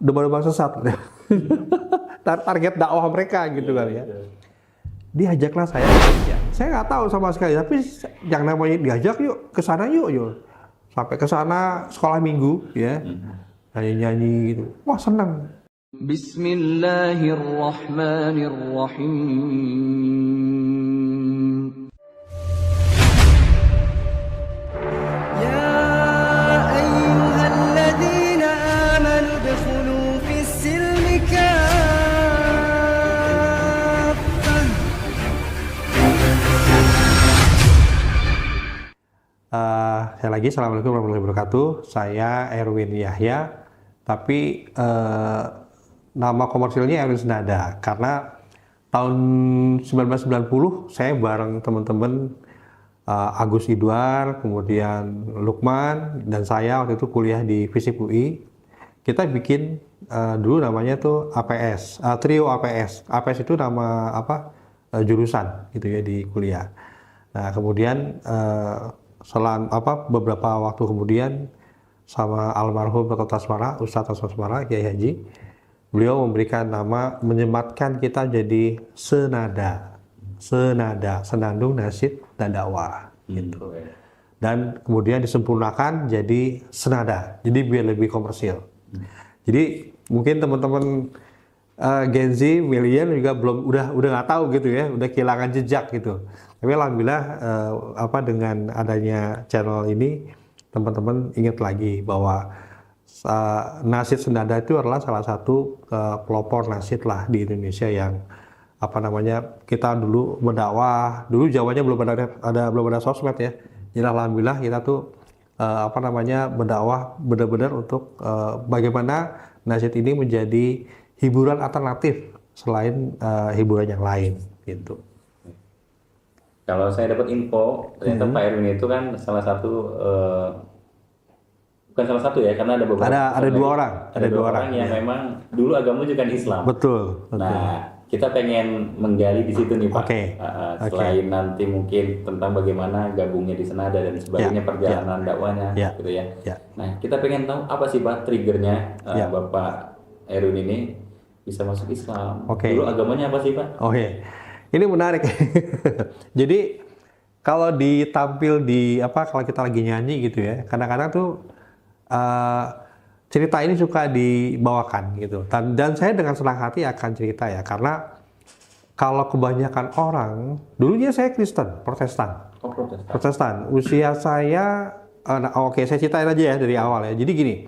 domba-domba sesat. Target dakwah mereka gitu kan ya. Diajaklah saya ke gereja. Saya nggak tahu sama sekali, tapi yang namanya diajak yuk ke sana yuk. Sampai ke sana sekolah minggu ya. Nyanyi-nyanyi gitu. Wah, senang. Bismillahirrahmanirrahim. Ya ayyuhalladzina amanu udkhulu fis silmi kaffah. Saya lagi, Assalamualaikum warahmatullahi wabarakatuh. Saya Erwin Yahya, tapi nama komersilnya Erwin Senada karena tahun 1990 saya bareng teman-teman Agus Idwar, kemudian Lukman, dan saya waktu itu kuliah di FISIP UI. Kita bikin dulu namanya tuh APS, Trio APS. APS itu nama jurusan gitu ya di kuliah. Nah, kemudian beberapa waktu kemudian sama almarhum Dr. Tasmara, Ustadz Tasmara, Kiai Haji, beliau memberikan nama, menyematkan kita jadi Senada, senandung nasyid dan dakwah gitu. Dan kemudian disempurnakan jadi Senada, jadi biar lebih komersil. Jadi mungkin teman-teman Gen Z, milenial juga udah nggak tahu gitu ya, udah kehilangan jejak gitu. Tapi alhamdulillah dengan adanya channel ini, teman-teman ingat lagi bahwa nasyid Senada itu adalah salah satu pelopor nasyid lah di Indonesia yang kita dulu berdakwah, dulu zamannya belum ada sosmed ya. Jadi alhamdulillah kita tuh berdakwah benar-benar untuk bagaimana nasyid ini menjadi hiburan alternatif selain hiburan yang lain gitu. Kalau saya dapat info, ternyata Pak Erwin itu kan salah satu, bukan salah satu ya, karena ada beberapa. Ada dua orang. Ada dua orang yang memang dulu agama juga kan Islam. Betul. Nah, kita pengen menggali di situ nih Pak. Selain nanti mungkin tentang bagaimana gabungnya di Senada dan sebagainya, perjalanan dakwahnya, gitu ya. Nah, kita pengen tahu apa sih Pak triggernya Bapak Erwin ini bisa masuk Islam. Dulu agamanya apa sih Pak? Ini menarik. Jadi kalau ditampil kalau kita lagi nyanyi gitu ya, kadang-kadang tuh cerita ini suka dibawakan gitu. Dan saya dengan senang hati akan cerita ya, karena kalau kebanyakan orang, dulunya saya Kristen, Protestan. Protestan. Usia saya, saya ceritain aja ya dari awal ya. Jadi gini,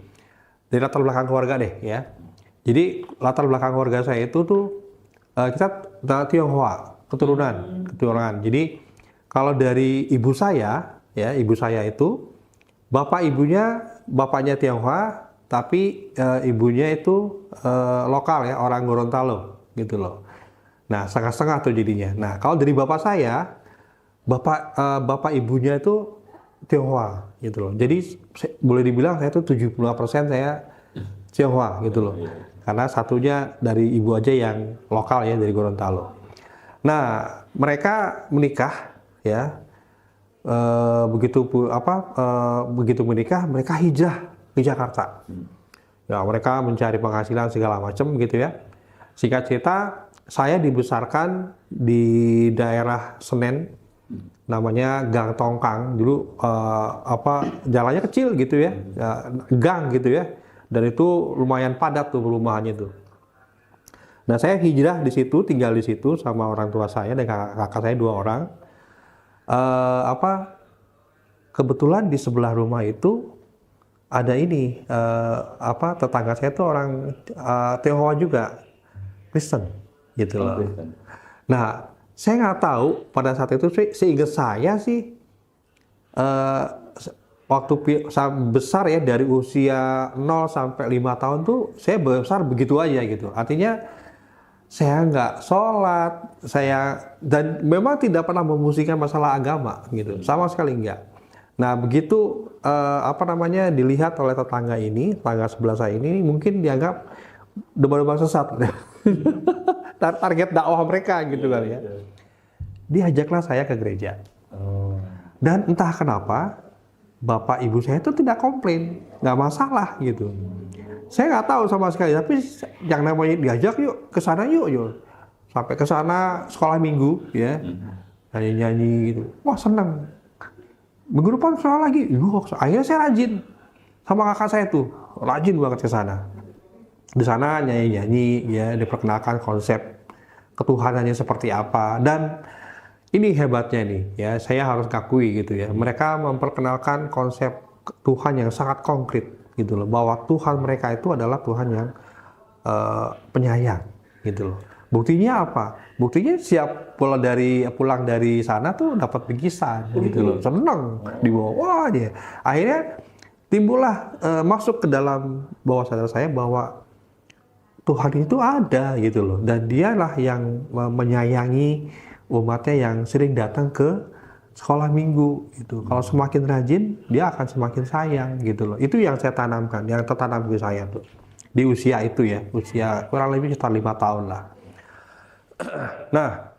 dari latar belakang keluarga deh ya. Jadi latar belakang keluarga saya itu tuh kita Tionghoa, keturunan. Jadi kalau dari ibu saya itu bapaknya Tionghoa, tapi ibunya itu lokal ya, orang Gorontalo gitu loh. Nah, setengah-setengah tuh jadinya. Nah, kalau dari bapak saya, bapak ibunya itu Tionghoa gitu loh. Jadi boleh dibilang saya tuh 70% saya Tionghoa gitu loh. Karena satunya dari ibu aja yang lokal ya, dari Gorontalo. Nah, mereka menikah ya. Begitu menikah, mereka hijrah ke Jakarta. Ya, mereka mencari penghasilan segala macam gitu ya. Singkat cerita, saya dibesarkan di daerah Senen, namanya Gang Tongkang. Dulu jalannya kecil gitu ya, gang gitu ya. Dan itu lumayan padat tuh perumahannya tuh. Nah, saya hijrah di situ, tinggal di situ sama orang tua saya dan kakak saya 2 orang. Kebetulan di sebelah rumah itu ada ini tetangga saya tuh orang Tionghoa juga, Kristen gitu loh. Nah, saya nggak tahu pada saat itu, seingat saya sih waktu besar ya, dari usia 0 sampai 5 tahun tuh saya besar begitu aja gitu. Artinya saya nggak sholat, dan memang tidak pernah memusikkan masalah agama gitu, sama sekali enggak. Nah, begitu dilihat oleh tetangga sebelah saya ini mungkin dianggap domba-domba sesat. Target dakwah mereka gitu kan ya. Diajaklah saya ke gereja. Dan entah kenapa bapak ibu saya itu tidak komplain, nggak masalah gitu. Saya nggak tahu sama sekali, tapi yang namanya diajak yuk ke sana yuk. Sampai ke sana sekolah minggu ya. Nyanyi-nyanyi gitu. Wah, senang. Minggu depan sekolah lagi. Akhirnya saya rajin sama kakak saya tuh. Rajin banget ke sana. Di sana nyanyi-nyanyi ya, diperkenalkan konsep ketuhanannya seperti apa. Dan ini hebatnya nih ya, saya harus akui gitu ya. Mereka memperkenalkan konsep Tuhan yang sangat konkret gitu loh, bahwa Tuhan mereka itu adalah Tuhan yang penyayang gitu loh. Buktinya apa? Buktinya siap pulang dari sana tuh dapat bingkisan gitu loh, seneng dibawa, wah dia. Akhirnya timbullah masuk ke dalam bawah sadar saya bahwa Tuhan itu ada gitu loh, dan dialah yang menyayangi umatnya yang sering datang ke sekolah minggu gitu. Kalau semakin rajin, dia akan semakin sayang gitu loh. Itu yang saya tanamkan, yang tertanam ke saya tuh di usia itu ya, usia kurang lebih sekitar 5 tahun lah. Nah,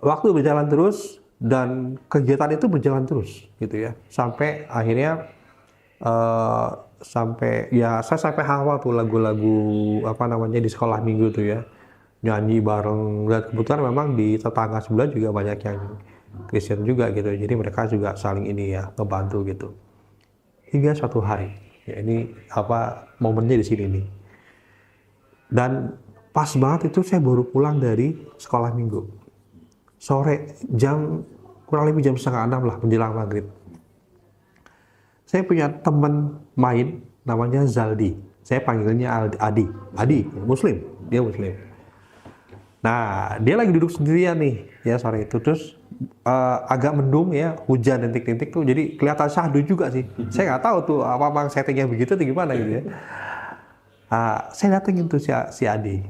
waktu berjalan terus dan kegiatan itu berjalan terus gitu ya, sampai akhirnya saya sampai hafal tuh lagu-lagu apa namanya di sekolah minggu tuh ya, nyanyi bareng. Dan kebetulan memang di tetangga sebelah juga banyak yang Kristen juga gitu, jadi mereka juga saling ini ya, ngebantu gitu. Hingga suatu hari ya, ini apa momennya di sini nih, dan pas banget itu saya baru pulang dari sekolah minggu sore, kurang lebih jam 5:30 lah, menjelang maghrib. Saya punya teman main namanya Zaldi. Saya panggilnya Adi, Muslim, dia Muslim. Nah, dia lagi duduk sendirian nih ya sore itu, terus agak mendung ya, hujan rintik-rintik tuh, jadi kelihatan syahdu juga sih. Saya nggak tahu tuh apa settingnya begitu atau gimana gitu ya. Saya datengin tuh si Adi.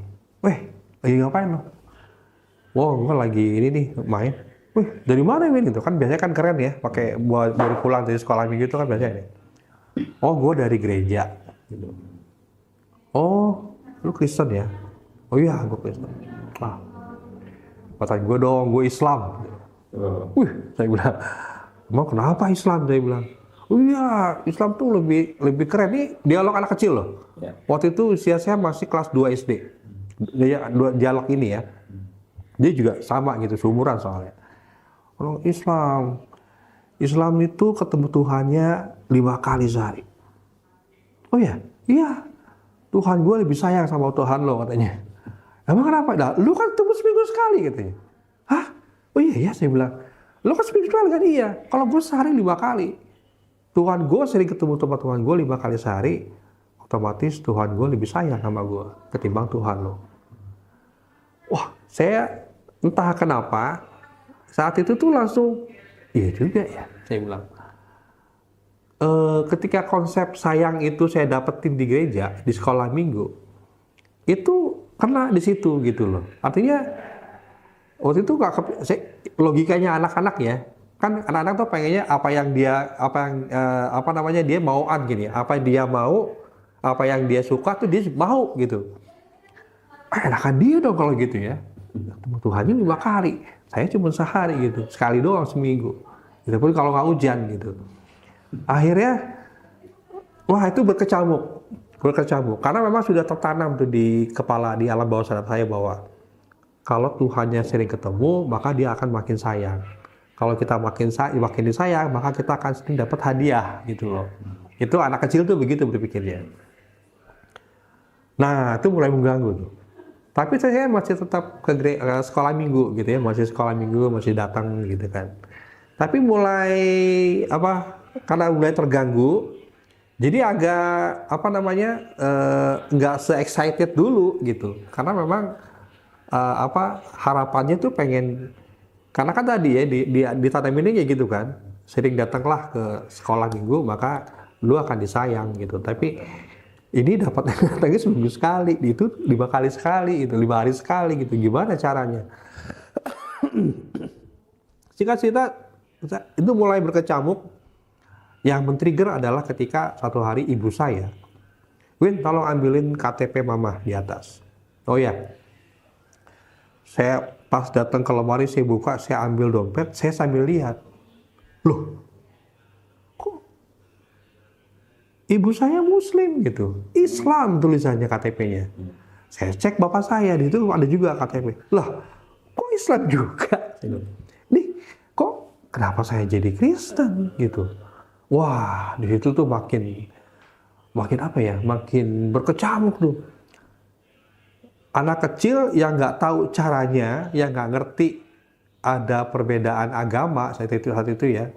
Weh, lagi ngapain lo? Wow, gue lagi ini nih main. Wih, dari mana ini gitu kan, biasanya kan keren ya, pakai baru pulang dari sekolah minggu itu kan biasanya. Oh, gue dari gereja gitu. Oh, lu Kristen ya? Oh iya, gue Kristen. Kata gue dong, gue Islam. Wih, saya bilang, emang kenapa Islam? Saya bilang, oh iya, Islam tuh lebih keren. Nih dialog anak kecil loh. Waktu itu usia saya masih kelas 2 SD. Dialog ini ya. Dia juga sama gitu, seumuran soalnya. Kalau Islam itu ketemu Tuhannya 5 kali sehari. Oh ya, iya. Tuhan gue lebih sayang sama Tuhan lo katanya. Emang kenapa? Nah, lu kan ketemu seminggu sekali katanya. Hah? Oh iya, saya bilang. Lu kan seminggu sekali kan? Iya. Kalau gue sehari 5 kali. Tuhan gue sering ketemu sama Tuhan gue 5 kali sehari. Otomatis Tuhan gue lebih sayang sama gue ketimbang Tuhan lo. Wah, saya entah kenapa saat itu tuh langsung, iya juga ya, saya bilang. Ketika konsep sayang itu saya dapetin di gereja, di sekolah minggu, itu kena di situ gitu loh. Artinya waktu itu logikanya anak-anak ya, kan anak-anak tuh pengennya apa yang dia mauan gini, apa yang dia mau, apa yang dia suka tuh dia mau gitu. Enakan dia dong kalau gitu ya. Tuhannya 5 kali, saya cuma sehari gitu, sekali doang seminggu. Itu pun kalau nggak hujan gitu. Akhirnya, wah itu berkecamuk, karena memang sudah tertanam tuh di kepala, di alam bawah sadar saya bahwa kalau Tuhannya sering ketemu, maka dia akan makin sayang. Kalau kita makin disayang, maka kita akan sering dapat hadiah gitu loh. Itu anak kecil tuh begitu berpikirnya. Nah, itu mulai mengganggu tuh. Tapi saya masih tetap ke sekolah minggu gitu ya, masih sekolah minggu, masih datang gitu kan. Tapi karena mulai terganggu, jadi agak nggak se-excited dulu gitu. Karena memang harapannya tuh pengen, karena kan tadi ya ditanaminnya kayak gitu kan, sering datanglah ke sekolah minggu maka lu akan disayang gitu. Tapi ini dapat datangnya seminggu sekali, itu 5 kali sekali, itu 5 hari sekali gitu. Gimana caranya? Singkat cerita, itu mulai berkecamuk. Yang men-trigger adalah ketika satu hari ibu saya, Win, tolong ambilin KTP mama di atas. Oh ya, saya pas datang ke lemari, saya buka, saya ambil dompet, saya sambil lihat, loh, kok ibu saya Muslim gitu, Islam tulisannya KTP-nya. Saya cek bapak saya, di situ ada juga KTP. Lah, kok Islam juga? Nih, kok kenapa saya jadi Kristen gitu? Wah, di situ tuh makin apa ya? Makin berkecamuk tuh. Anak kecil yang nggak tahu caranya, yang nggak ngerti ada perbedaan agama saat itu ya,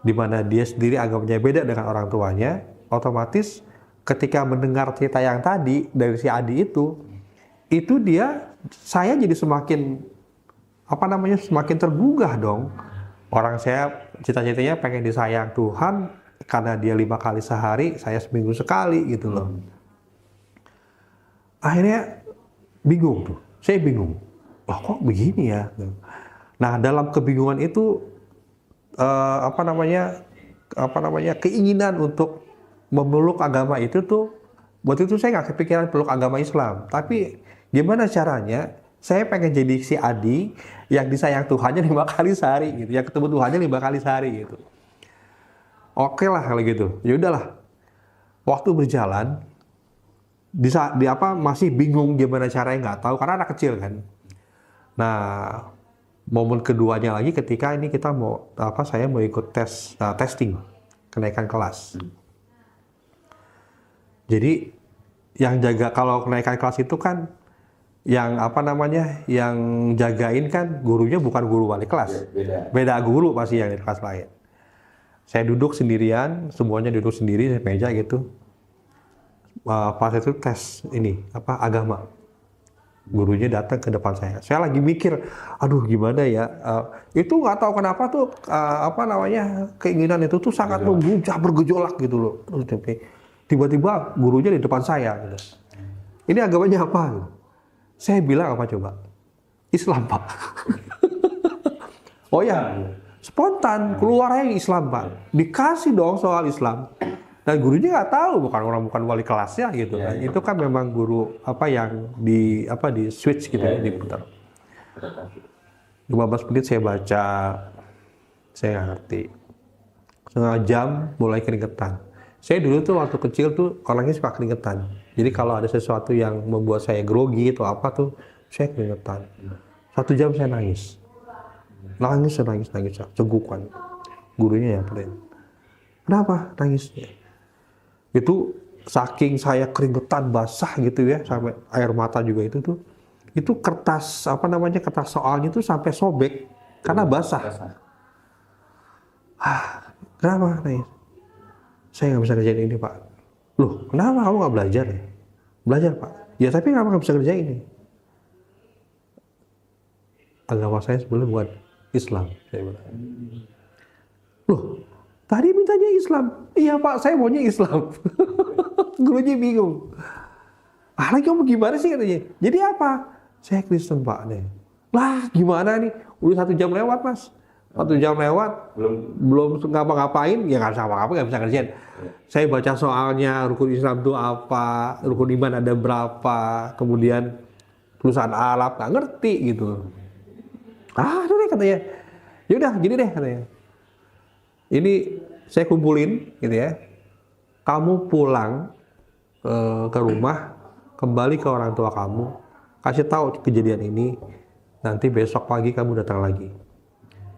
di mana dia sendiri agamanya beda dengan orang tuanya, otomatis ketika mendengar cerita yang tadi dari si Adi itu saya jadi semakin semakin tergugah dong. Orang saya cita-citanya pengen disayang Tuhan karena dia 5 kali sehari, saya seminggu sekali gitu loh. Akhirnya bingung tuh, saya bingung. Wah, kok begini ya? Nah, dalam kebingungan itu keinginan untuk memeluk agama itu tuh, waktu itu saya nggak kepikiran peluk agama Islam. Tapi gimana caranya? Saya pengen jadi si Adi yang disayang Tuhannya 5 kali sehari gitu, yang ketemu Tuhannya 5 kali sehari gitu. Oke lah kalau gitu, ya udahlah. Waktu berjalan, masih bingung gimana caranya, nggak tahu karena anak kecil kan. Nah, momen keduanya lagi ketika ini kita saya mau ikut testing kenaikan kelas. Jadi yang jaga kalau kenaikan kelas itu kan yang yang jagain kan gurunya bukan guru wali kelas. Beda guru pasti yang di kelas lain. Saya duduk sendirian, semuanya duduk sendiri di meja gitu. Pas itu tes agama. Gurunya datang ke depan saya. Saya lagi mikir, aduh gimana ya? Itu nggak tahu kenapa tuh keinginan itu tuh sangat memuncak, bergejolak gitu loh. Tiba-tiba gurunya di depan saya gitu. Ini agamanya apa? Saya bilang apa coba? Islam, Pak. Oh ya, spontan keluarnya Islam, Pak. Dikasih dong soal Islam. Dan gurunya nggak tahu, bukan wali kelasnya gitu kan. Itu kan memang guru yang di switch gitu ya, diputar. 15 menit saya baca, saya nggak ngerti. Setengah jam mulai keringetan. Saya dulu tuh waktu kecil tuh orangnya suka keringetan. Jadi kalau ada sesuatu yang membuat saya grogi atau apa tuh, saya keringetan. 1 jam saya nangis, cegukan. Gurunya yang perin. Kenapa nangisnya? Itu saking saya keringetan basah gitu ya, sampai air mata juga itu kertas kertas soalnya itu sampai sobek karena basah. Kenapa nangis? Saya nggak bisa kerjain ini, Pak. Loh, kenapa kamu nggak belajar ya? Belajar, Pak. Ya tapi kenapa nggak bisa kerjain ini? Agama saya sebenarnya bukan Islam, saya bilang. Loh, tadi mintanya Islam. Iya, Pak, saya maunya Islam. Gurunya bingung. Lagi kamu gimana sih katanya? Jadi apa? Saya Kristen, Pak. Lah, gimana nih? Udah 1 jam lewat, Mas. 1 jam lewat, belum ngapa-ngapain, ya nggak bisa ngapa-ngapain, nggak bisa kerjain. Saya baca soalnya, rukun Islam itu apa, rukun iman ada berapa, kemudian tulisan Arab, nggak ngerti gitu. Itu deh katanya. Yaudah, gini deh katanya. Ini saya kumpulin gitu ya. Kamu pulang ke rumah, kembali ke orang tua kamu, kasih tahu kejadian ini, nanti besok pagi kamu datang lagi.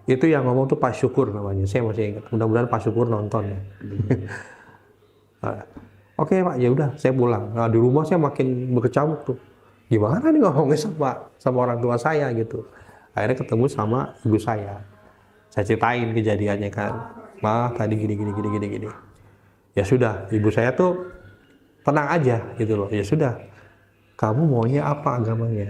Itu yang ngomong tuh Pak Syukur namanya, saya masih ingat. Mudah-mudahan Pak Syukur nonton ya. Oke, Pak, ya udah saya pulang. Nah, di rumah saya makin berkecamuk tuh. Gimana nih ngomongnya sama orang tua saya gitu. Akhirnya ketemu sama ibu saya. Saya ceritain kejadiannya kan. Ma, tadi gini. Ya sudah, ibu saya tuh tenang aja gitu loh. Ya sudah, kamu maunya apa agamanya?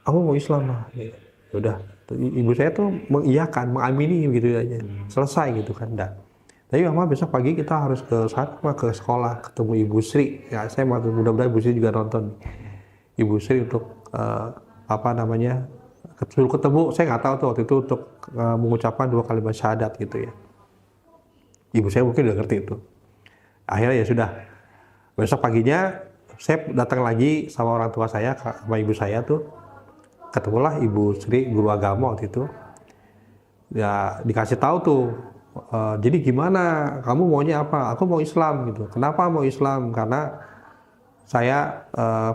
Aku mau Islam, Ma. Ya udah. Ibu saya tuh mengiyakan, mengamini gitu aja, selesai gitu kan, enggak. Tapi Mama besok pagi kita harus ke sekolah, ketemu Ibu Sri. Ya saya mudah-mudahan Ibu Sri juga nonton. Ibu Sri untuk suruh ketemu, saya nggak tahu tuh waktu itu untuk mengucapkan 2 kalimat syahadat gitu ya. Ibu saya mungkin udah ngerti itu. Akhirnya ya sudah, besok paginya saya datang lagi sama orang tua saya, sama ibu saya tuh. Ketemulah Ibu Sri, guru agama waktu itu. Ya dikasih tahu tuh jadi gimana? Kamu maunya apa? Aku mau Islam gitu. Kenapa mau Islam? Karena saya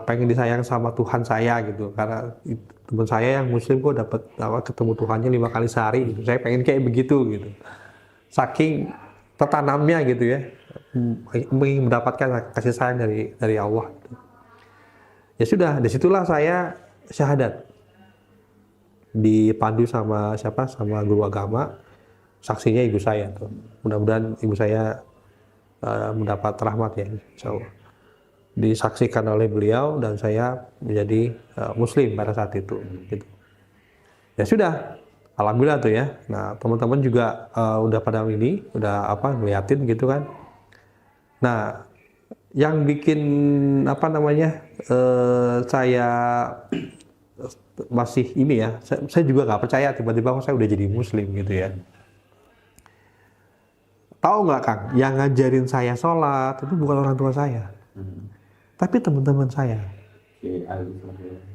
pengen disayang sama Tuhan saya gitu. Karena teman saya yang Muslim kok dapat ketemu Tuhannya 5 kali sehari. Gitu. Saya pengen kayak begitu gitu. Saking tertanamnya gitu ya, ingin mendapatkan kasih sayang dari Allah. Gitu. Ya sudah, disitulah saya syahadat. Dipandu sama siapa? Sama guru agama. Saksinya ibu saya tuh. Mudah-mudahan ibu saya mendapat rahmat ya, insyaallah. Disaksikan oleh beliau dan saya menjadi Muslim pada saat itu. Gitu. Ya sudah, alhamdulillah tuh ya. Nah teman-teman juga udah pada udah ngeliatin gitu kan. Nah yang bikin saya masih saya juga nggak percaya tiba-tiba saya udah jadi Muslim gitu ya. Tahu nggak Kang, yang ngajarin saya sholat itu bukan orang tua saya, tapi teman-teman saya.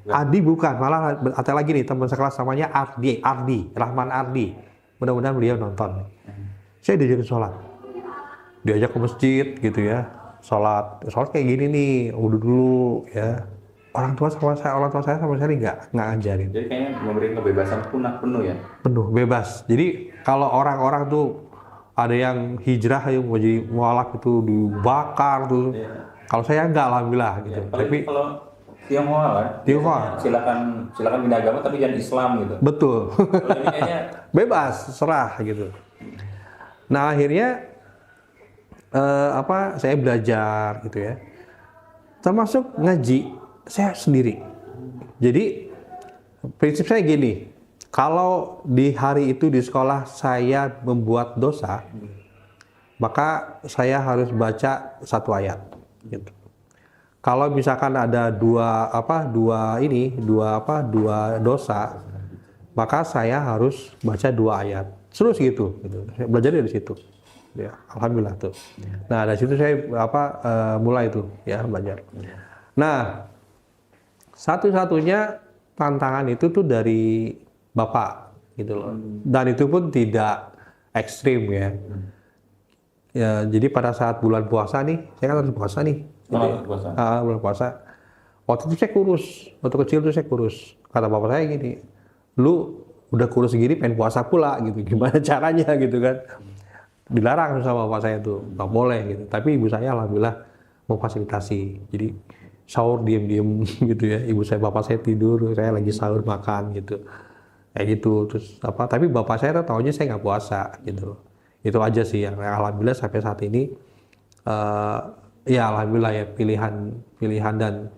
Ardi bukan, malah ada lagi nih teman sekelas namanya Ardi, Rahman Ardi. Mudah-mudahan beliau nonton. Saya diajarin sholat, diajak ke masjid gitu ya, sholat kayak gini nih, wudu dulu ya. Orang tua saya sama sekali nggak ngajarin. Jadi kayaknya memberi kebebasan penuh ya. Penuh, bebas. Jadi kalau orang-orang tuh ada yang hijrah yang mau jadi mualaf itu dibakar tuh. Yeah. Kalau saya enggak, alhamdulillah gitu. Yeah, tapi kalau Tionghoa silakan pindah agama tapi jangan Islam gitu. Betul. Kalau ini kayaknya bebas, serah gitu. Nah akhirnya saya belajar gitu ya. Termasuk ngaji saya sendiri. Jadi prinsip saya gini. Kalau di hari itu di sekolah saya membuat dosa, maka saya harus baca 1 ayat. Gitu. Kalau misalkan ada dua dosa, maka saya harus baca 2 ayat. Terus gitu. Saya belajar dari situ. Ya, alhamdulillah tuh. Nah dari situ saya mulai tuh ya belajar. Nah satu-satunya tantangan itu tuh dari Bapak gitu loh. Dan itu pun tidak ekstrim ya. Ya, jadi pada saat bulan puasa nih, saya kan harus puasa nih. Gitu ya. Bulan puasa. Waktu itu saya kurus, waktu kecil tuh saya kurus. Kata bapak saya gini, lu udah kurus gini pengen puasa pula gitu. Gimana caranya gitu kan. Dilarang sama bapak saya tuh, nggak boleh gitu. Tapi ibu saya alhamdulillah memfasilitasi. Jadi sahur diem-diem gitu ya. Ibu saya, bapak saya tidur, saya lagi sahur makan gitu. Kayak gitu, terus tapi bapak saya tuh taunya saya nggak puasa gitu. Itu aja sih yang alhamdulillah sampai saat ini ya alhamdulillah ya pilihan dan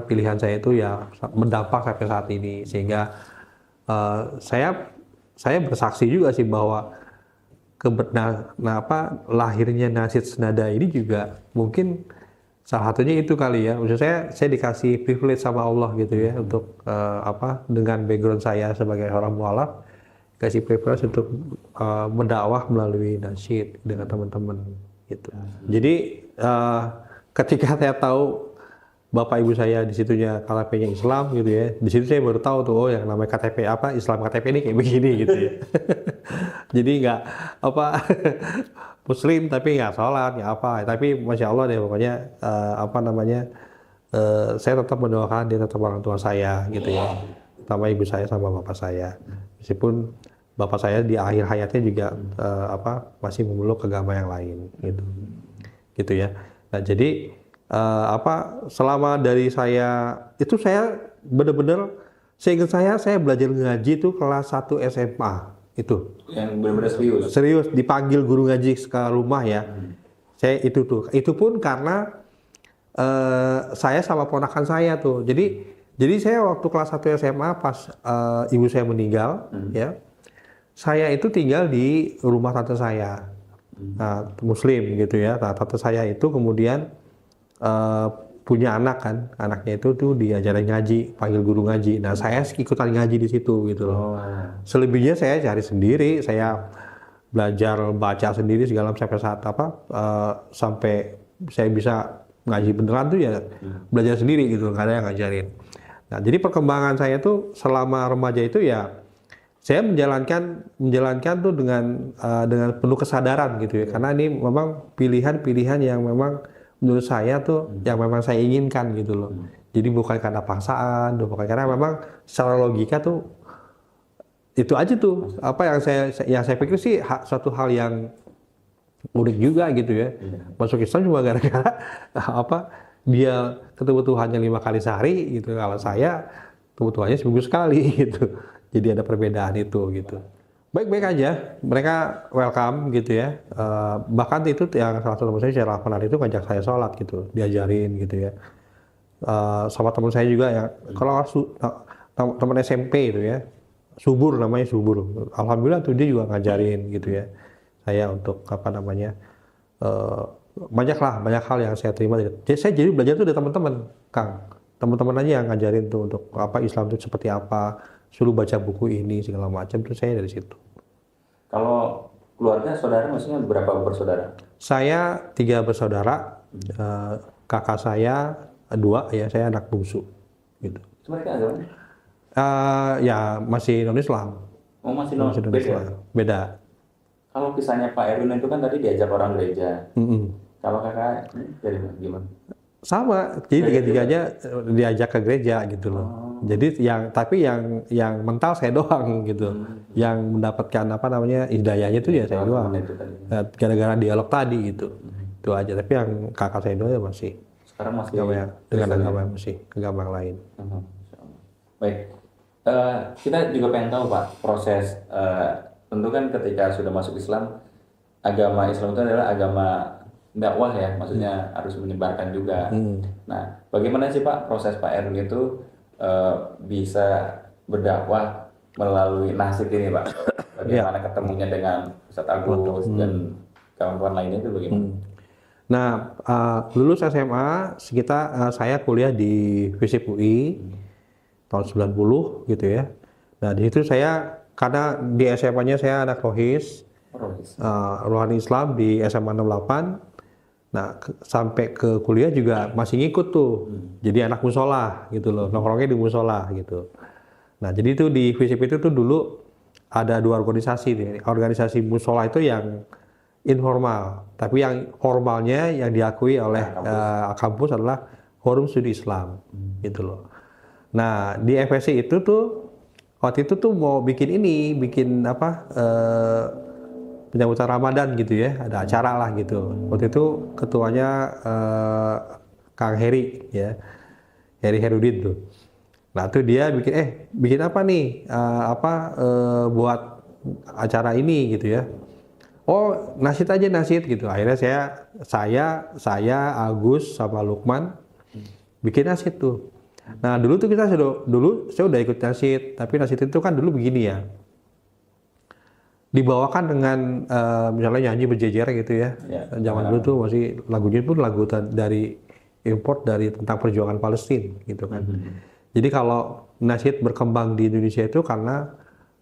pilihan saya itu ya berdampak sampai saat ini sehingga saya bersaksi juga sih bahwa lahirnya Nasyid Senada ini juga mungkin salah satunya itu kali ya. Maksud saya dikasih privilege sama Allah gitu ya untuk dengan background saya sebagai orang mualaf, kasih privilege untuk mendakwah melalui nasyid dengan teman-teman gitu. Jadi ketika saya tahu bapak ibu saya di situnya KTP-nya Islam gitu ya, di situ saya baru tahu tuh yang namanya KTP Islam KTP ini kayak begini gitu ya. Jadi nggak Muslim tapi nggak sholat nggak tapi masya Allah deh pokoknya saya tetap mendoakan dia tetap orang tua saya gitu ya, sama ibu saya sama bapak saya, meskipun bapak saya di akhir hayatnya juga masih memeluk agama yang lain gitu ya. Nah jadi selama dari saya itu saya benar-benar saya belajar ngaji itu kelas 1 SMA. Itu yang benar-benar serius dipanggil guru ngaji ke rumah ya. Saya itu pun karena saya sama ponakan saya tuh. Jadi saya waktu kelas 1 SMA pas ibu saya meninggal ya. Saya itu tinggal di rumah tante saya. Nah, Muslim gitu ya. Nah, tante saya itu kemudian punya anak kan, anaknya itu tuh diajarin ngaji, panggil guru ngaji. Nah saya ikutan ngaji di situ gitu loh. Selebihnya saya cari sendiri, saya belajar baca sendiri segala sampai saat sampai saya bisa ngaji beneran tuh ya belajar sendiri gitu, nggak ada yang ngajarin. Nah jadi perkembangan saya tuh selama remaja itu ya saya menjalankan tuh dengan penuh kesadaran gitu ya, karena ini memang pilihan-pilihan yang memang menurut saya tuh yang memang saya inginkan gitu loh. Jadi bukan karena paksaan, bukan karena memang secara logika tuh itu aja tuh apa yang saya pikir sih suatu hal yang unik juga gitu ya. Masuk Islam cuma gara-gara apa dia kebutuhannya 5 kali sehari gitu. Kalau saya kebutuhannya seminggu sekali gitu. Jadi ada perbedaan itu gitu. Baik-baik aja, mereka welcome gitu ya. Bahkan itu yang salah satu teman saya secara benar itu ngajak saya sholat gitu, diajarin gitu ya. Sama teman saya juga yang kalau teman SMP itu ya, subur namanya subur. Alhamdulillah tuh dia juga ngajarin gitu ya. Saya untuk apa namanya banyak hal yang saya terima. Saya jadi belajar tuh dari teman-teman, Kang. Teman-teman aja yang ngajarin tuh untuk apa Islam itu seperti apa, suruh baca buku ini segala macam, terus saya dari situ. Kalau keluarga saudara maksudnya berapa bersaudara? Saya 3 bersaudara, kakak saya 2 ya, saya anak bungsu gitu. Mereka agamanya? Ya masih non-Islam. Oh masih non-Islam. Beda. Kalau kisahnya Pak Erwin itu kan tadi diajak orang gereja. Kalau kakak dari gimana? Sama, jadi tiga-tiganya diajak ke gereja gitu loh. Jadi tapi yang mental saya doang gitu. Yang mendapatkan apa namanya hidayahnya itu ya saya doang. Gara-gara dialog tadi gitu. Itu aja. Tapi yang kakak saya doang masih. Sekarang masih dengan agama yang masih agama yang lain. Baik. Kita juga pengen tahu Pak proses. Tentu kan ketika sudah masuk Islam, agama Islam itu adalah agama dakwah ya, maksudnya harus menyebarkan juga. Nah, bagaimana sih Pak proses Pak Erwin itu bisa berdakwah melalui Nasib ini Pak? Bagaimana ketemunya dengan Ustadz Agus dan kawan-kawan lainnya itu bagaimana? Nah, lulus SMA saya kuliah di FISIP UI tahun 90 gitu ya. Nah, di situ saya karena di SMA-nya saya anak rohis. Rohani Islam di SMA 68. Nah, sampai ke kuliah juga masih ngikut tuh. Jadi anak musola gitu loh, nongkrongnya di musola gitu. Nah, jadi itu di FISIP itu tuh dulu ada 2 organisasi nih. Organisasi musola itu yang informal, tapi yang formalnya yang diakui oleh kampus adalah Forum Studi Islam gitu loh. Nah, di FSI itu tuh waktu itu tuh mau bikin penyambutan Ramadan gitu ya, ada acara lah gitu. Waktu itu ketuanya Kang Heri ya, Heri Herudin tuh. Nah tuh dia bikin apa nih, buat acara ini gitu ya. Oh nasid aja gitu. Akhirnya saya Agus sama Lukman bikin nasid tuh. Nah dulu tuh saya udah ikut nasid, tapi nasid itu kan dulu begini ya. Dibawakan dengan misalnya nyanyi berjejer gitu ya. Zaman dulu tuh masih lagunya pun lagu dari import dari tentang perjuangan Palestina gitu kan. Jadi kalau nasyid berkembang di Indonesia itu karena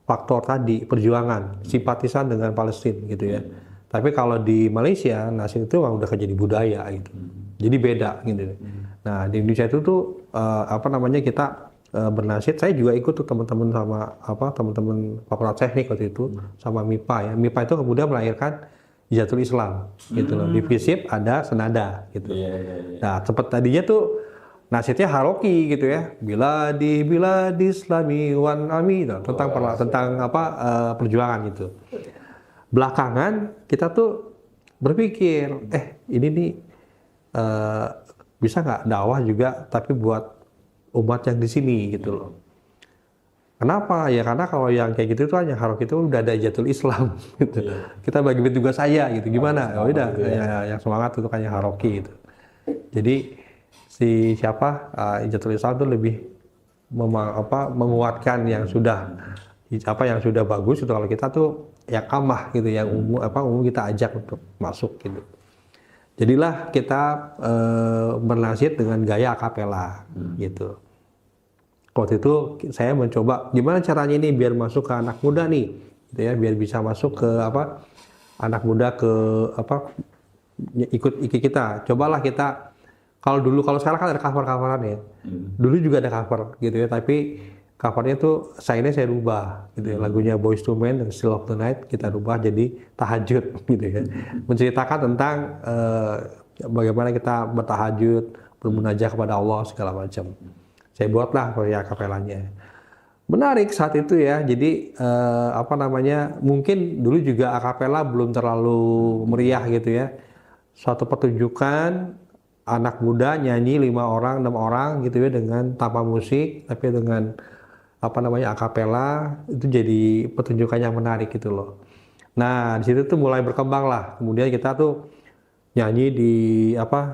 faktor tadi perjuangan, simpatisan dengan Palestina gitu ya. Tapi kalau di Malaysia nasyid itu udah jadi budaya gitu. Jadi beda gitu. Nah, di Indonesia itu tuh kita bernasyid, saya juga ikut tuh teman-teman teman-teman fakultas teknik waktu itu sama MIPA ya. MIPA itu kemudian melahirkan Hijatul Islam gitu loh. Di FISIP ada senada gitu. Nah, seperti tadinya tuh nasyidnya haroki gitu ya. Bila di Islami wan ami tentang perjuangan gitu. Belakangan kita tuh berpikir, ini nih bisa nggak dakwah juga tapi buat umat yang di sini gitu loh. Kenapa? Ya karena kalau yang kayak gitu tuh hanya haroki itu udah ada Hijatul Islam gitu. Kita bagi tugas saya gitu. Gimana? Oh udah yang semangat itu hanya haroki gitu. Jadi Hijatul Islam itu lebih menguatkan yang sudah bagus itu. Kalau kita tuh yang amah gitu, yang umum kita ajak untuk masuk gitu. Jadilah kita bernasyid dengan gaya akapela gitu. Waktu itu saya mencoba gimana caranya ini biar masuk ke anak muda nih, gitu ya, biar bisa masuk ke anak muda ikut kita. Cobalah kita kalau sekarang kan ada cover-coveran ya. Dulu juga ada cover gitu ya, tapi covernya tuh saya rubah gitu ya, lagunya Boyz II Men dan Still of the Night kita rubah jadi tahajud gitu ya, menceritakan tentang bagaimana kita bertahajud, bermunajat kepada Allah segala macam. Saya buatlah karya akapelanya. Menarik saat itu ya, jadi mungkin dulu juga akapela belum terlalu meriah gitu ya. Suatu pertunjukan anak muda nyanyi 5 orang, 6 orang gitu ya dengan tanpa musik, tapi dengan akapela, itu jadi pertunjukan yang menarik gitu loh. Nah di situ tuh mulai berkembang lah. Kemudian kita tuh nyanyi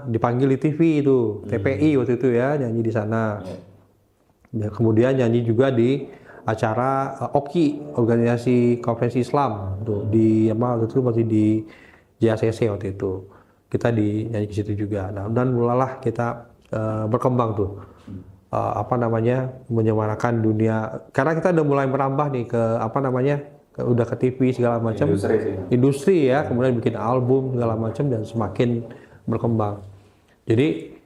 dipanggil di TV itu, TPI waktu itu ya, nyanyi di sana. Ya, kemudian nyanyi juga di acara OKI, Organisasi Konferensi Islam tuh waktu itu masih di JACC waktu itu. Kita nyanyi di situ juga. Nah, dan mulalah kita berkembang tuh. Menyemarakan dunia, karena kita udah mulai merambah nih ke udah ke TV segala macam, industri ya, kemudian bikin album segala macam dan semakin berkembang. Jadi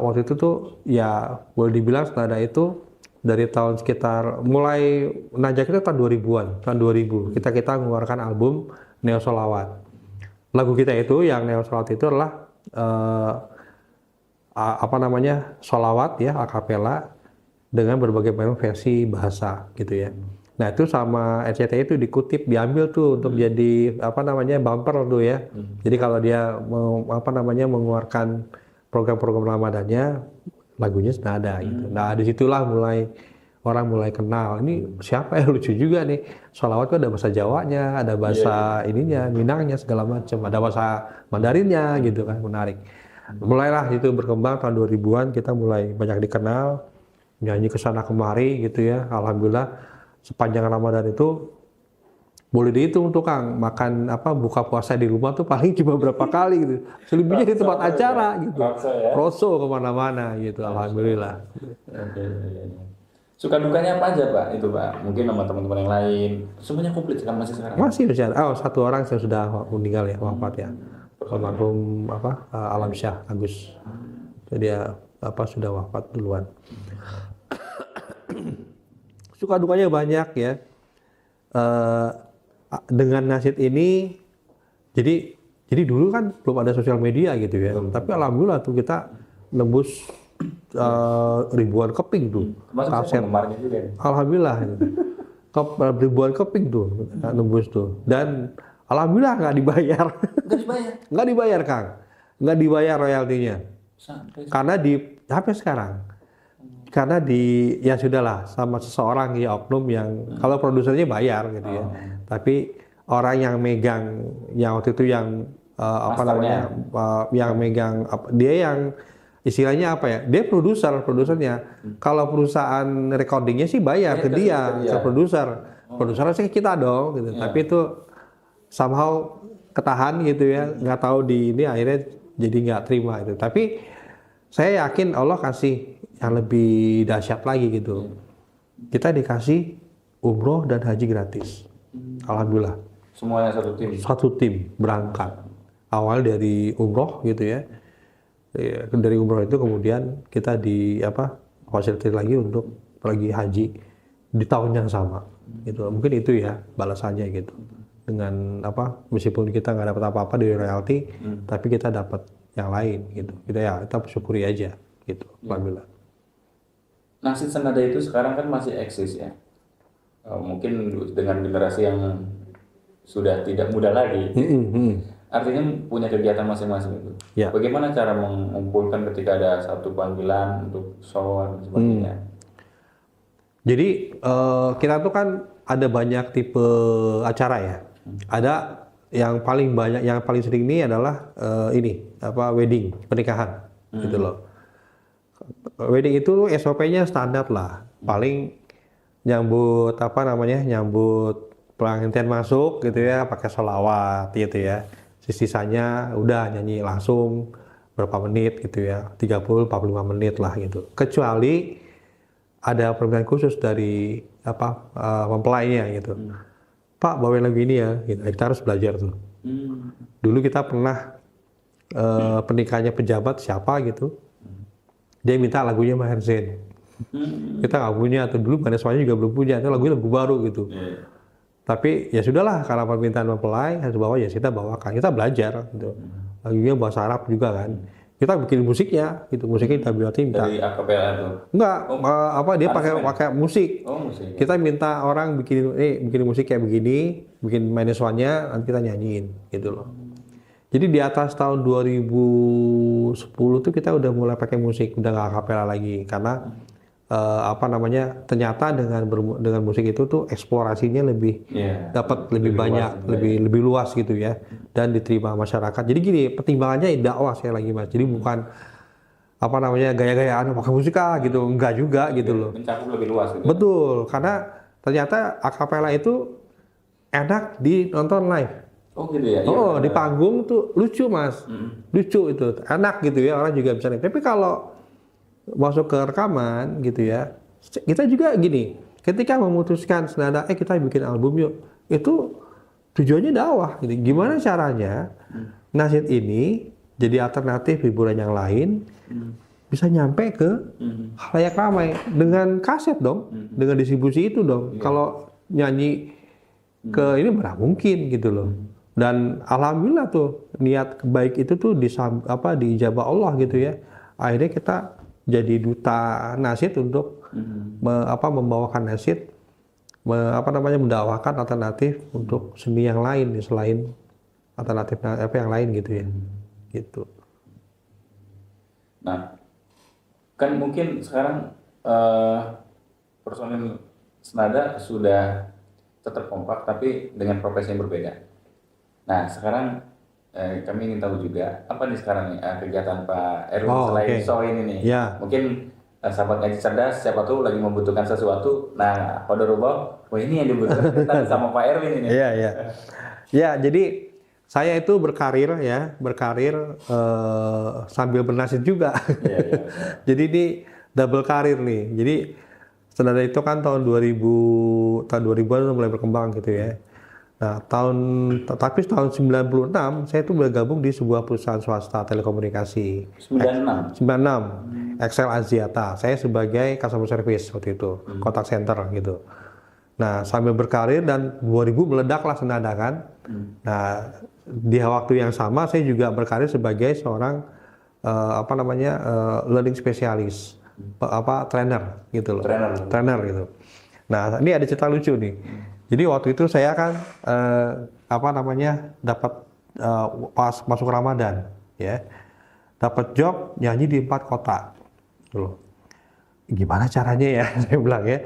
waktu itu tuh ya boleh dibilang Senada itu dari tahun sekitar mulai najak itu tahun 2000-an, tahun 2000 kita mengeluarkan album Neo Sholawat. Lagu kita itu yang Neo Sholawat itu adalah sholawat ya, akapela dengan berbagai macam versi bahasa gitu ya. Nah itu sama RCTI itu diambil tuh untuk jadi bumper tuh ya. Jadi kalau dia mengeluarkan program-program Ramadannya, lagunya Senada gitu. Nah disitulah orang mulai kenal. Ini siapa ya, lucu juga nih. Sholawat itu ada bahasa Jawanya, ada bahasa Minangnya segala macam, ada bahasa Mandarinnya gitu kan, menarik. Mulailah itu berkembang tahun 2000-an, kita mulai banyak dikenal, nyanyi kesana kemari gitu ya. Alhamdulillah sepanjang Ramadan itu boleh dihitung tuh Kang, makan buka puasa di rumah tuh paling cuma berapa kali gitu. Selebihnya di tempat acara gitu. Roso kemana-mana gitu, alhamdulillah. Suka dukanya apa aja Pak itu Pak? Mungkin sama teman-teman yang lain. Semuanya komplit kan masih sekarang? Masih. Satu orang yang sudah meninggal ya, wafat ya. Almarhum Alam Syah Agus. Dia sudah wafat duluan. Suka dukanya banyak ya. Dengan nasyid ini, jadi dulu kan belum ada sosial media gitu ya. Tapi alhamdulillah tuh kita nembus ribuan keping tuh. Kaset. Alhamdulillah. Ribuan keping tuh nembus tuh. Dan alhamdulillah nggak dibayar. Nggak dibayar Kang. Nggak dibayar royaltinya. Karena sampai sekarang. Karena ya sudahlah, sama seseorang ya oknum yang kalau produsernya bayar gitu ya. Tapi orang yang megang yang waktu itu yang yang megang dia yang istilahnya dia produsernya. Kalau perusahaan recordingnya sih bayar ke dia, ke produser. Produsernya sih kita dong gitu. Tapi itu somehow ketahan gitu ya, nggak tahu ini akhirnya jadi nggak terima itu. Tapi saya yakin Allah kasih yang lebih dahsyat lagi gitu. Kita dikasih umroh dan haji gratis. Alhamdulillah. Semuanya satu tim? Satu tim berangkat. Awal dari umroh gitu ya. Dari umroh itu kemudian kita fasilitas lagi untuk pergi haji di tahun yang sama. Gitu. Mungkin itu ya balasannya gitu. Dengan meskipun kita nggak dapat apa-apa dari royalti, tapi kita dapat yang lain gitu. Kita syukuri aja gitu. Alhamdulillah. Nasyid Senada itu sekarang kan masih eksis ya. Mungkin dengan generasi yang sudah tidak muda lagi. Artinya punya kegiatan masing-masing itu. Ya. Bagaimana cara mengumpulkan ketika ada satu panggilan untuk sholat dan sebagainya? Jadi kita tuh kan ada banyak tipe acara ya. Ada yang paling banyak, yang paling sering ini adalah wedding, pernikahan gitu loh. Wedding itu SOP-nya standar lah. Paling nyambut nyambut pengantin masuk gitu ya, pakai sholawat gitu ya. Sisanya udah nyanyi langsung berapa menit gitu ya, 30-45 menit lah gitu. Kecuali ada permintaan khusus dari mempelainya gitu. Pak, bawain lagu ini ya, gitu. Kita harus belajar tuh. Dulu kita pernah pernikahannya pejabat siapa gitu, dia minta lagunya Maher Zain. Kita nggak punya, atau dulu mahasiswanya juga belum punya, itu lagu baru gitu. Tapi ya sudahlah, karena permintaan mempelai harus bawa, ya kita bawakan, kita belajar gitu. Lagunya bahasa Arab juga kan. Kita bikin musiknya gitu, musiknya kita minta. Dari akapela tuh? Enggak, dia pakai musik. Musik. Kita minta orang bikin musik kayak begini, bikin mahasiswanya, nanti kita nyanyiin gitu loh. Jadi di atas tahun 2010 tuh kita udah mulai pakai musik, udah nggak akapela lagi, karena ternyata dengan musik itu tuh eksplorasinya lebih dapat lebih banyak, lebih luas gitu ya, dan diterima masyarakat. Jadi gini, pertimbangannya dakwah saya lagi Mas. Jadi bukan gaya-gayaan pakai musik gitu, enggak juga gitu loh. Mencakup lebih luas gitu. Betul, karena ternyata akapela itu enak ditonton live. Oh gitu ya? Oh, di panggung tuh lucu Mas, lucu itu, enak gitu ya, orang juga bisa. Tapi kalau masuk ke rekaman gitu ya, kita juga gini, ketika memutuskan senada, kita bikin album yuk, itu tujuannya dakwah gitu. Gimana caranya nasyid ini jadi alternatif hiburan yang lain, bisa nyampe ke khalayak ramai dengan kaset dong, dengan distribusi itu dong. Kalau nyanyi ke ini mana mungkin gitu loh. Dan alhamdulillah tuh niat baik itu tuh diijabah Allah gitu ya. Akhirnya kita jadi duta nasyid untuk membawakan nasyid, mendakwakan alternatif untuk seni yang lain selain alternatif yang lain gitu ya. Gitu. Nah, kan mungkin sekarang personil senada sudah tetap kompak tapi dengan profesi yang berbeda. Nah, sekarang kami ingin tahu juga apa nih sekarang nih kegiatan Pak Erwin selain show ini nih. Ya. Mungkin sahabat ngaji cerdas siapa tuh lagi membutuhkan sesuatu. Nah, qadarullah, ini yang dibutuhkan kita sama Pak Erwin ini. Iya, iya. Ya, jadi saya itu berkarir sambil bernasyid juga. Jadi ini double karir nih. Jadi senada itu kan tahun 2000-an mulai berkembang gitu ya. Nah, tapi tahun 96 saya itu bergabung di sebuah perusahaan swasta telekomunikasi. 96. Excel Aziata. Saya sebagai customer service waktu itu, contact center gitu. Nah, sambil berkarir dan 2000 meledaklah senada kan. Nah, di waktu yang sama saya juga berkarir sebagai seorang learning specialist, trainer gitu loh. Trainer gitu. Nah, ini ada cerita lucu nih. Jadi waktu itu saya kan dapat pas masuk Ramadan ya. Dapat job nyanyi di 4 kota. Loh. Gimana caranya ya? Saya bilang ya.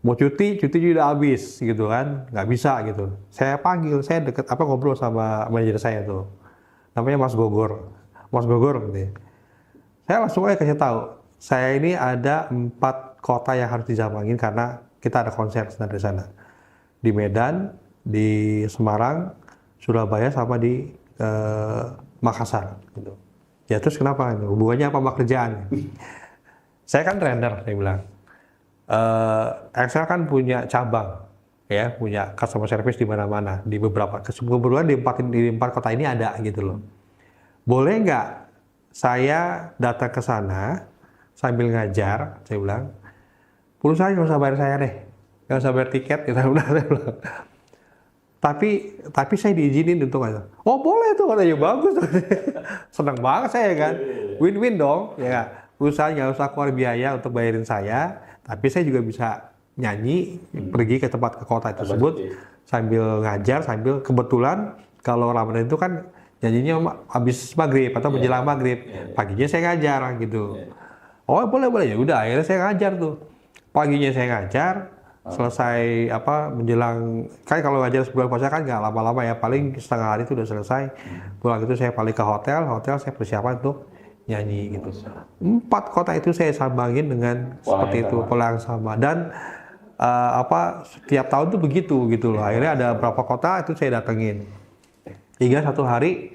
Mau cuti udah habis gitu kan. Nggak bisa gitu. Saya panggil, saya ngobrol sama manajer saya tuh. Namanya Mas Gogor. Mas Gogor gitu ya. Saya langsung aja kasih tahu, saya ini ada 4 kota yang harus dijamangin karena kita ada konser dari sana. Di Medan, di Semarang, Surabaya, sama di Makassar. Gitu. Ya terus kenapa? Hubungannya apa sama kerjaan? Saya kan trainer, saya bilang. Excel kan punya cabang, ya, punya customer service di mana-mana, di beberapa, kebetulan di 4 kota ini ada gitu loh. Boleh nggak saya datang ke sana sambil ngajar? Saya bilang, perusahaan nggak usah bayar saya deh. Nggak usah bayar tiket, kita udah. Tapi saya diizinin untuk aja. Oh boleh tuh, katanya bagus. Senang banget saya kan. Win-win dong. Ya, perusahaan nggak usah keluar biaya untuk bayarin saya, tapi saya juga bisa nyanyi, pergi ke kota tersebut sambil ngajar, sambil kebetulan kalau Ramadan itu kan nyanyinya habis maghrib atau menjelang maghrib. Paginya saya ngajar gitu. Oh boleh ya. Udah akhirnya saya ngajar tuh. Paginya saya ngajar. Selesai menjelang, kan kalau ngajar sebulan puasa kan nggak lama-lama ya, paling setengah hari itu udah selesai. Pulang itu saya balik ke hotel saya persiapan untuk nyanyi gitu. 4 kota itu saya sambangin dengan seperti itu, pola yang sama. Dan setiap tahun tuh begitu gitu loh. Akhirnya ada berapa kota itu saya datengin. Hingga satu hari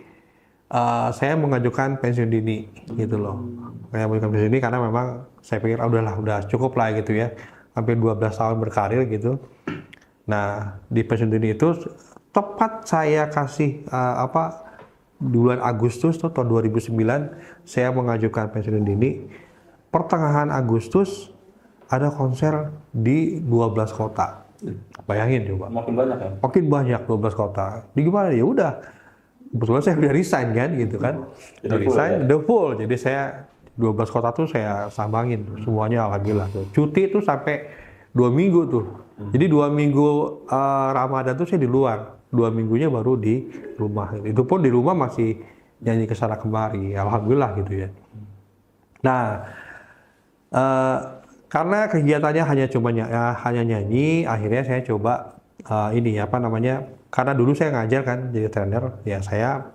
saya mengajukan pensiun dini gitu loh. Saya mengajukan pensiun dini karena memang saya pikir udah cukup lah gitu ya. Hampir 12 tahun berkarir gitu. Nah, di pensiun dini itu tepat saya kasih bulan Agustus tuh, tahun 2009 saya mengajukan pensiun dini. Pertengahan Agustus ada konser di 12 kota. Bayangin coba. Makin banyak ya? Makin banyak 12 kota. Di gimana ya udah. Kebetulan saya udah resign kan gitu kan. Udah resign, udah full. Jadi saya 12 kota tuh saya sambangin semuanya alhamdulillah. Cuti tuh sampai 2 minggu tuh. Jadi 2 minggu Ramadan tuh saya di luar. 2 minggunya baru di rumah. Itu pun di rumah masih nyanyi kesana kemari. Alhamdulillah gitu ya. Nah, karena kegiatannya hanya nyanyi, akhirnya saya coba karena dulu saya ngajar kan jadi trainer, ya saya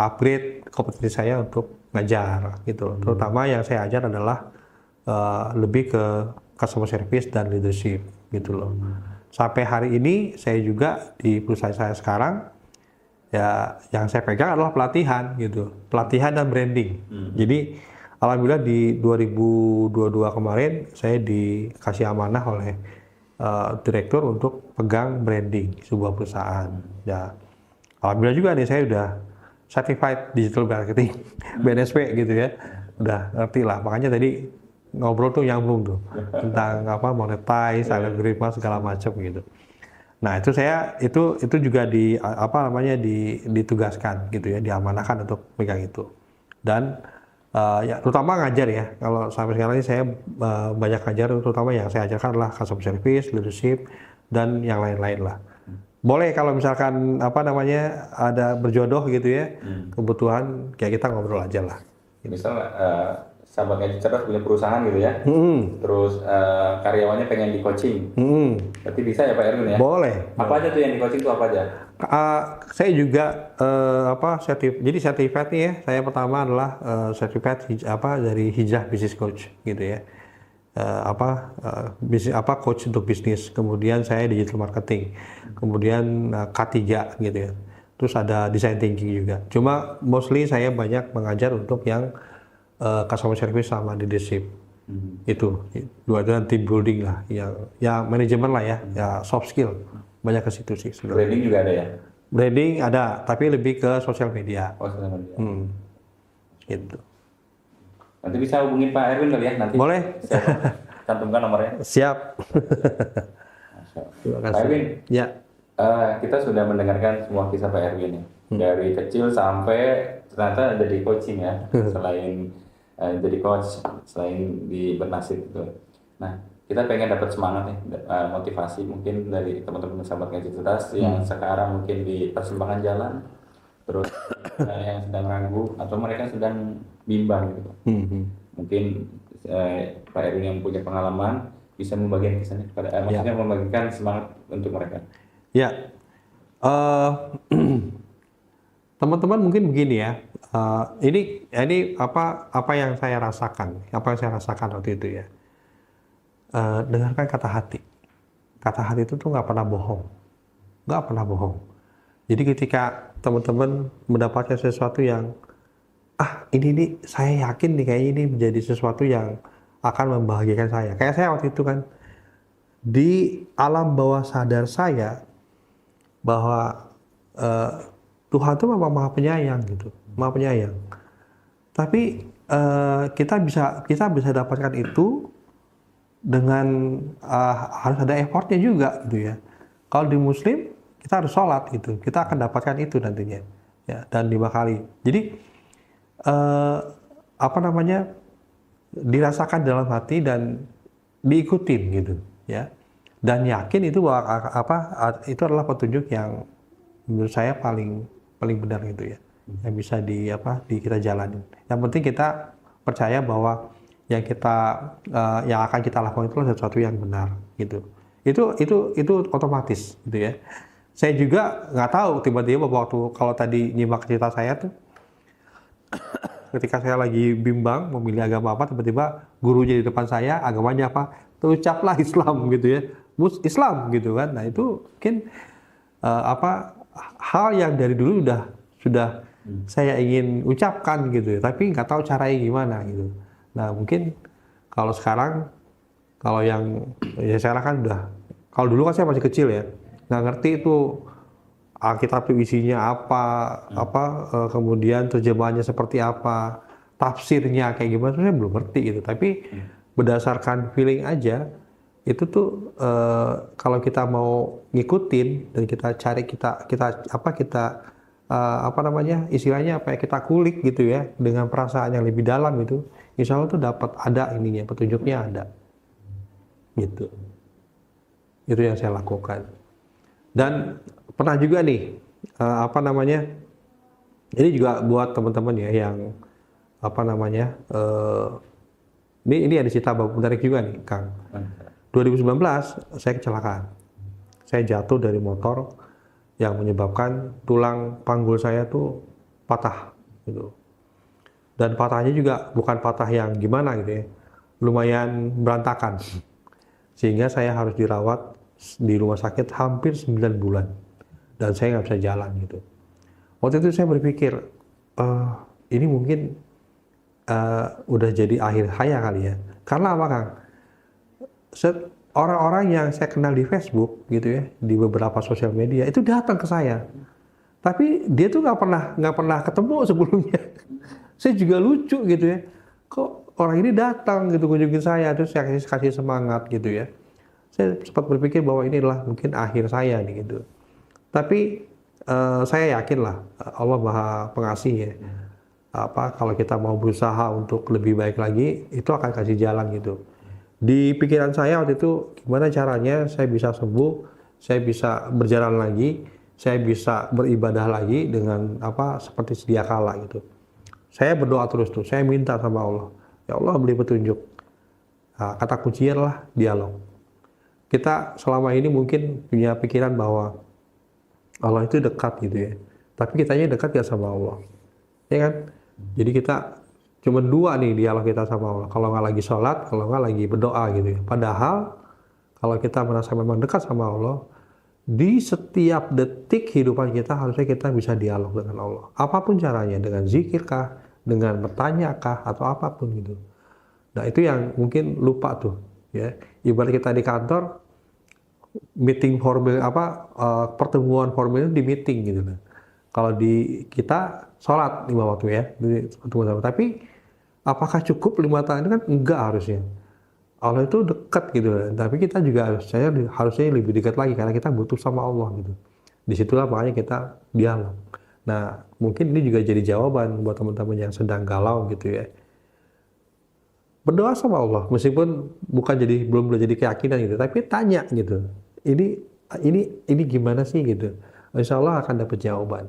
upgrade kompetensi saya untuk ngajar gitu. Terutama yang saya ajar adalah lebih ke customer service dan leadership gitu loh. Sampai hari ini saya juga di perusahaan saya sekarang ya yang saya pegang adalah pelatihan gitu, pelatihan dan branding. Jadi alhamdulillah di 2022 kemarin saya dikasih amanah oleh direktur untuk pegang branding sebuah perusahaan. Ya, alhamdulillah juga nih saya udah certified digital marketing BNSP gitu ya, udah ngerti lah. Makanya tadi ngobrol tuh nyambung tuh tentang monetize, algoritma segala macam gitu. Nah itu saya itu juga ditugaskan gitu ya, diamanahkan untuk pegang itu. Dan ya terutama ngajar ya, kalau sampai sekarang ini saya banyak ngajar, terutama yang saya ajarkan adalah customer service, leadership, dan yang lain-lain lah. Boleh kalau misalkan ada berjodoh gitu ya, kebutuhan kayak kita ngobrol aja lah. Misal sahabat ngaji cerdas punya perusahaan gitu ya, terus karyawannya pengen di coaching, berarti bisa ya Pak Erwin ya? Boleh. Apa aja tuh yang di coaching tuh apa aja? Saya juga jadi sertifikat nih ya. Saya pertama adalah sertifikat dari Hijrah Business Coach gitu ya. Coach untuk bisnis. Kemudian saya digital marketing. Kemudian K3 gitu ya. Terus ada design thinking juga. Cuma mostly saya banyak mengajar untuk yang customer service sama leadership. Itu dua team building lah, yang manajemen lah ya, soft skill. Banyak ke situ sih. Branding juga ada ya? Branding ada, tapi lebih ke sosial media. Sosial media. Gitu. Nanti bisa hubungin Pak Erwin kali ya nanti. Boleh. Saya cantumkan nomornya. Siap. Terima kasih. Pak Erwin. Ya. Kita sudah mendengarkan semua kisah Pak Erwin ya. Dari kecil sampai ternyata ada di coaching ya. Selain jadi coach, selain di bernasib itu. Nah, kita pengen dapat semangat nih, motivasi mungkin dari teman-teman sahabat ngaji cerdas yang sekarang mungkin di persimpangan jalan, terus yang sedang ragu atau mereka sedang bimbang gitu. Mungkin Pak Erwin yang punya pengalaman bisa membagikan kisahnya kepada, maksudnya membagikan semangat untuk mereka. Ya, teman-teman mungkin begini ya. Ini apa yang saya rasakan, waktu itu ya. Dengarkan kata hati. Kata hati itu tuh nggak pernah bohong. Jadi ketika teman-teman mendapatkan sesuatu yang ini saya yakin nih kayaknya ini menjadi sesuatu yang akan membahagiakan saya. Kayak saya waktu itu kan di alam bawah sadar saya bahwa Tuhan itu memang maha penyayang gitu, maha penyayang. Tapi kita bisa dapatkan itu dengan harus ada effortnya juga gitu ya. Kalau di Muslim kita harus sholat gitu, kita akan dapatkan itu nantinya ya, dan 5 kali. Jadi dirasakan dalam hati dan diikutin gitu ya, dan yakin itu bahwa itu adalah petunjuk yang menurut saya paling benar gitu ya, yang bisa kita jalanin. Yang penting kita percaya bahwa yang akan kita lakukan itu adalah sesuatu yang benar gitu. Itu otomatis gitu ya. Saya juga nggak tahu tiba-tiba kalau tadi nyimak cerita saya tuh ketika saya lagi bimbang memilih agama apa, tiba-tiba gurunya di depan saya agamanya apa, terucaplah Islam gitu ya, Islam gitu kan. Nah itu mungkin hal yang dari dulu sudah saya ingin ucapkan gitu ya, tapi nggak tahu caranya gimana gitu. Nah mungkin kalau sekarang, kalau yang sekarang kan kalau dulu kan saya masih kecil ya, nggak ngerti itu Alkitab itu isinya kemudian terjemahannya seperti apa, tafsirnya kayak gimana, saya belum ngerti gitu. Tapi berdasarkan feeling aja, itu tuh kalau kita mau ngikutin dan kita cari istilahnya apa ya, kita kulik gitu ya dengan perasaan yang lebih dalam itu, insya Allah tuh dapat ada ininya, petunjuknya ada gitu. Itu yang saya lakukan. Dan pernah juga nih ini juga buat teman-teman ya yang ini ada cerita menarik juga nih Kang. 2019 saya kecelakaan. Saya jatuh dari motor yang menyebabkan tulang panggul saya tuh patah gitu. Dan patahnya juga bukan patah yang gimana gitu ya. Lumayan berantakan. Sehingga saya harus dirawat di rumah sakit hampir 9 bulan. Dan saya nggak bisa jalan gitu. Waktu itu saya berpikir, ini mungkin udah jadi akhir saya kali ya. Karena apa Kang? Orang-orang yang saya kenal di Facebook gitu ya, di beberapa sosial media itu datang ke saya, tapi dia tuh nggak pernah ketemu sebelumnya. Saya juga lucu gitu ya, kok orang ini datang gitu kunjungin saya, terus saya kasih semangat gitu ya. Saya sempat berpikir bahwa ini adalah mungkin akhir saya nih gitu. Tapi saya yakin lah Allah Maha Pengasih ya. Kalau kita mau berusaha untuk lebih baik lagi, itu akan kasih jalan gitu. Di pikiran saya waktu itu, gimana caranya saya bisa sembuh, saya bisa berjalan lagi, saya bisa beribadah lagi dengan seperti sedia kala gitu. Saya berdoa terus tuh, saya minta sama Allah, ya Allah beri petunjuk. Nah, kata kuncinya adalah dialog. Kita selama ini mungkin punya pikiran bahwa Allah itu dekat gitu ya, tapi kitanya dekat gak sama Allah, ya kan? Jadi kita cuma dua nih dialog kita sama Allah. Kalau nggak lagi sholat, kalau nggak lagi berdoa gitu ya. Padahal kalau kita merasa memang dekat sama Allah, di setiap detik kehidupan kita harusnya kita bisa dialog dengan Allah. Apapun caranya, dengan zikir kah, dengan bertanya kah, atau apapun gitu. Nah itu yang mungkin lupa tuh ya. Ibarat kita di kantor, meeting formal pertemuan formal di meeting gitu. Kalau di kita sholat 5 waktu ya, tapi apakah cukup 5 tahun itu kan enggak harusnya. Allah itu dekat gitu, tapi kita juga harusnya lebih dekat lagi karena kita butuh sama Allah gitu. Disitulah makanya kita dialog. Nah mungkin ini juga jadi jawaban buat teman-teman yang sedang galau gitu ya. Berdoa sama Allah, meskipun belum jadi keyakinan gitu, tapi tanya gitu. Ini gimana sih gitu. Insya Allah akan dapat jawaban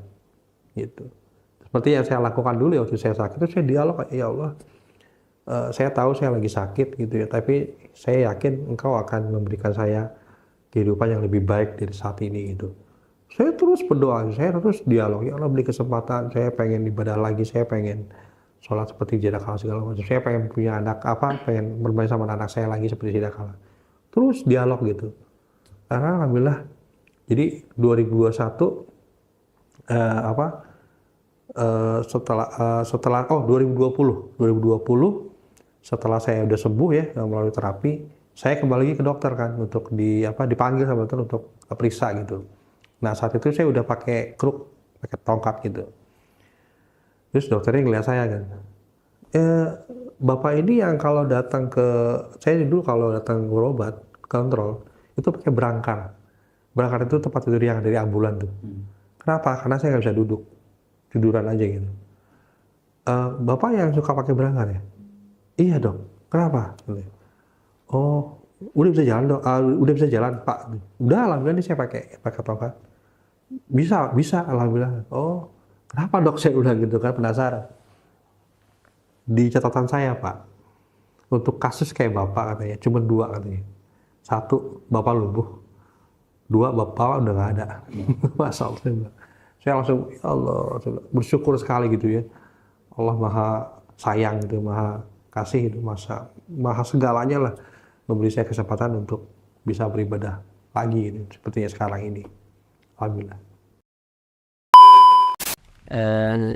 gitu. Seperti yang saya lakukan dulu ya, waktu saya sakit itu saya dialog, ya Allah, saya tahu saya lagi sakit gitu ya, tapi saya yakin Engkau akan memberikan saya kehidupan yang lebih baik dari saat ini gitu. Saya terus berdoa, saya terus dialog, ya Allah beri kesempatan, saya pengen ibadah lagi, saya pengen sholat seperti sedia kala segala macam, saya pengen punya anak pengen bermain sama anak saya lagi seperti sedia kala. Terus dialog gitu. Karena alhamdulillah, jadi 2021 2020 setelah saya udah sembuh ya melalui terapi, saya kembali lagi ke dokter kan untuk dipanggil sama dokter untuk periksa gitu. Nah saat itu saya udah pakai kruk, pakai tongkat gitu. Terus dokternya ngeliat saya kan, bapak ini yang kalau datang ke saya dulu kalau datang berobat kontrol itu pakai berangkar. Berangkar itu tempat tidur yang dari ambulan tuh. Kenapa? Karena saya nggak bisa duduk, tiduran aja gitu. Bapak yang suka pakai berangkar ya? Iya dok. Kenapa? Oh, udah bisa jalan dok. Udah bisa jalan Pak. Udah alhamdulillah ini saya pakai tongkat. Bisa alhamdulillah. Oh, kenapa dok? Saya udah gitu kan penasaran. Di catatan saya Pak, untuk kasus kayak bapak katanya, cuma 2 katanya. 1, bapak lumpuh. 2, bapak udah nggak ada. Masya Allah. Saya langsung, ya Allah, bersyukur sekali gitu ya. Allah maha sayang gitu, maha kasih gitu, maha segalanya lah. Memberi saya kesempatan untuk bisa beribadah lagi gitu, sepertinya sekarang ini. Alhamdulillah.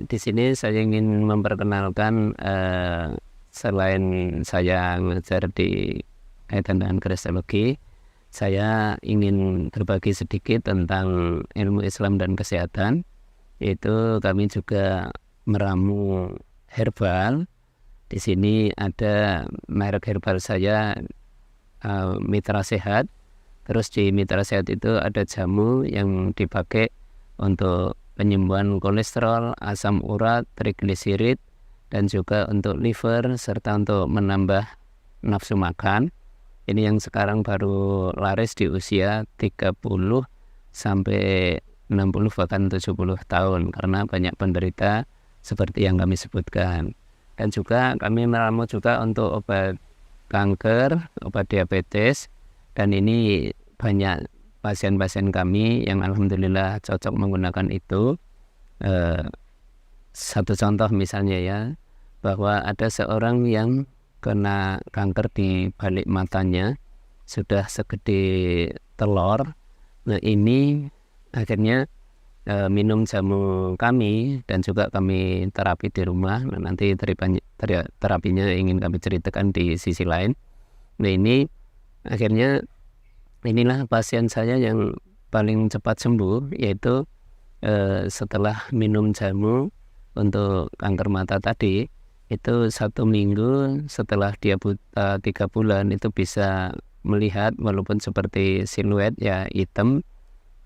Di sini saya ingin memperkenalkan, selain saya mengajar di kaitan dengan kristologi, saya ingin berbagi sedikit tentang ilmu Islam dan kesehatan. Itu kami juga meramu herbal Di sini ada merek herbal saya, Mitra Sehat. Terus di Mitra Sehat itu ada jamu yang dipakai untuk penyembuhan kolesterol, asam urat, trigliserid, dan juga untuk liver serta untuk menambah nafsu makan. Ini yang sekarang baru laris di usia 30 sampai 60 bahkan 70 tahun karena banyak penderita seperti yang kami sebutkan. Dan juga kami meramu juga untuk obat kanker, obat diabetes, dan ini banyak pasien-pasien kami yang alhamdulillah cocok menggunakan itu. Satu contoh misalnya ya, bahwa ada seorang yang kena kanker di balik matanya, sudah segede telur. Nah ini akhirnya minum jamu kami dan juga kami terapi di rumah. Nah, nanti terapinya ingin kami ceritakan di sisi lain. Nah ini akhirnya inilah pasien saya yang paling cepat sembuh, yaitu setelah minum jamu untuk kanker mata tadi, itu 1 minggu setelah dia buta 3 bulan itu bisa melihat walaupun seperti siluet ya hitam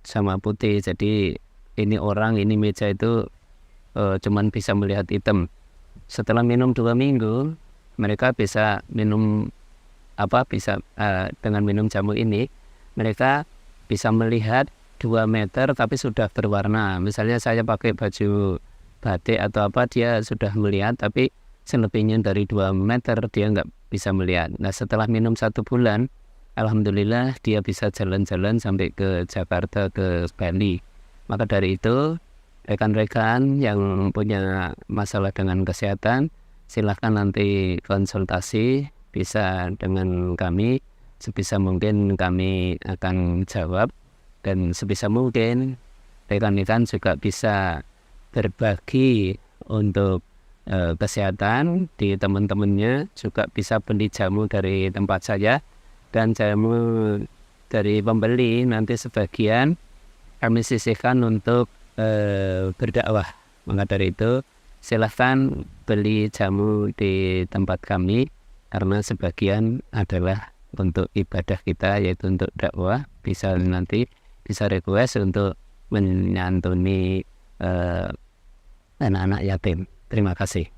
sama putih. Jadi ini orang, ini meja itu cuman bisa melihat hitam. Setelah minum 2 minggu mereka bisa minum dengan minum jamu ini mereka bisa melihat 2 meter tapi sudah berwarna. Misalnya saya pakai baju batik atau apa, dia sudah melihat, tapi selebihnya dari 2 meter dia nggak bisa melihat. Nah setelah minum 1 bulan, alhamdulillah dia bisa jalan-jalan sampai ke Jakarta, ke Bali. Maka dari itu rekan-rekan yang punya masalah dengan kesehatan, silahkan nanti konsultasi, bisa dengan kami. Sebisa mungkin kami akan jawab, dan sebisa mungkin rekan-rekan juga bisa berbagi untuk kesehatan di teman-temannya, juga bisa beli jamu dari tempat saya, dan jamu dari pembeli nanti sebagian kami sisihkan untuk berdakwah. Maka dari itu silahkan beli jamu di tempat kami, karena sebagian adalah untuk ibadah kita, yaitu untuk dakwah. Bisa nanti bisa request untuk menyantuni anak-anak yatim. Terima kasih.